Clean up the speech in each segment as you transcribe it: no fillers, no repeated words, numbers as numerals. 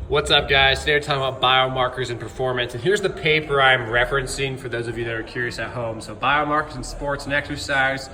What's up, guys? Today we're talking about biomarkers and performance, and here's the paper I'm referencing for those of you that are curious at home. So biomarkers in sports and exercise,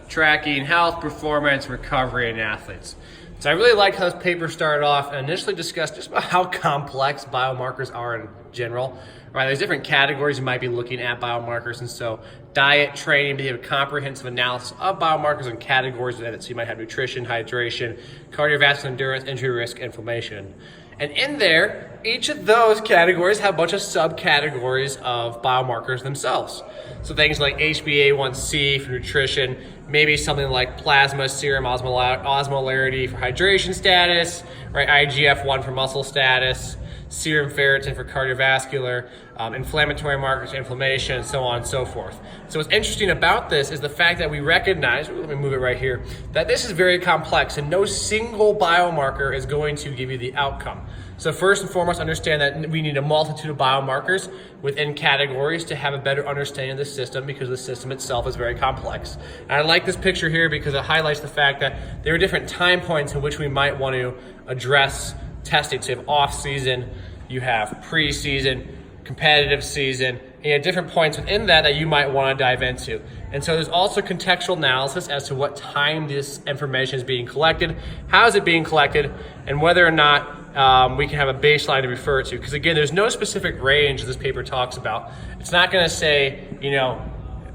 tracking health, performance, recovery, and athletes. So I really like how this paper started off and initially discussed just about how complex biomarkers are in general. Right, there's different categories you might be looking at biomarkers, and so diet, training, be a comprehensive analysis of biomarkers and categories within it. So you might have nutrition, hydration, cardiovascular endurance, injury risk, inflammation. And in there, each of those categories have a bunch of subcategories of biomarkers themselves. So things like HbA1c for nutrition, maybe something like plasma serum osmolarity for hydration status, right? IGF-1 for muscle status, serum ferritin for cardiovascular, inflammatory markers, inflammation, so on and so forth. So what's interesting about this is the fact that we recognize, let me move it right here, that this is very complex and no single biomarker is going to give you the outcome. So first and foremost, understand that we need a multitude of biomarkers within categories to have a better understanding of the system, because the system itself is very complex. And I like this picture here because it highlights the fact that there are different time points in which we might want to address testing. So you have off season, you have pre-season, competitive season, and you have different points within that you might want to dive into. And so there's also contextual analysis as to what time this information is being collected, how is it being collected, and whether or not we can have a baseline to refer to. Because again, there's no specific range this paper talks about. It's not going to say,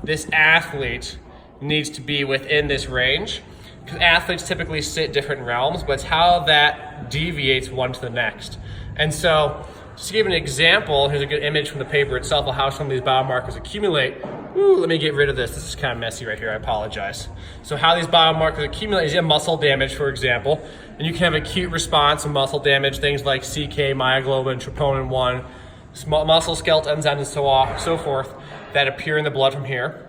this athlete needs to be within this range, because athletes typically sit different realms, but it's how that deviates one to the next. And so, just to give an example, here's a good image from the paper itself of how some of these biomarkers accumulate. Let me get rid of this. This is kind of messy right here. I apologize. So how these biomarkers accumulate is you have muscle damage, for example, and you can have acute response of muscle damage, things like CK, myoglobin, troponin 1, muscle skeletal enzymes, and so forth that appear in the blood from here,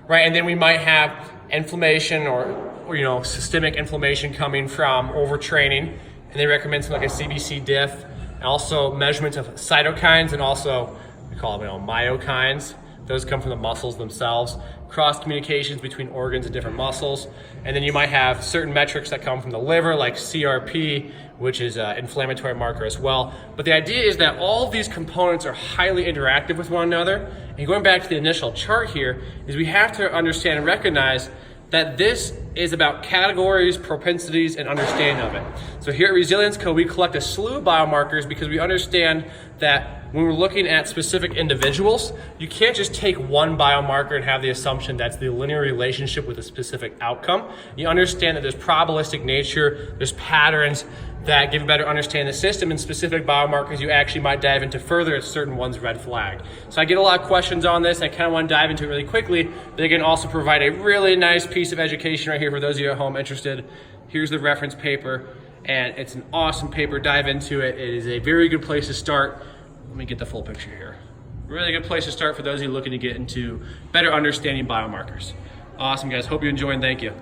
right? And then we might have inflammation or systemic inflammation coming from overtraining, and they recommend something like a CBC diff, and also measurements of cytokines, and also we call them myokines. Those come from the muscles themselves. Cross communications between organs and different muscles. And then you might have certain metrics that come from the liver, like CRP, which is an inflammatory marker as well. But the idea is that all of these components are highly interactive with one another. And going back to the initial chart here, is we have to understand and recognize that this is about categories, propensities, and understanding of it. So here at Resilience Co, we collect a slew of biomarkers because we understand that when we're looking at specific individuals, you can't just take one biomarker and have the assumption that's the linear relationship with a specific outcome. You understand that there's probabilistic nature, there's patterns that give a better understanding of the system, and specific biomarkers you actually might dive into further if certain ones red flag. So I get a lot of questions on this. I kind of want to dive into it really quickly, but they can also provide a really nice piece of education right here for those of you at home interested. Here's the reference paper, and it's an awesome paper. Dive into it. It is a very good place to start. Let me get the full picture here. Really good place to start for those of you looking to get into better understanding biomarkers. Awesome, guys. Hope you enjoy, and thank you.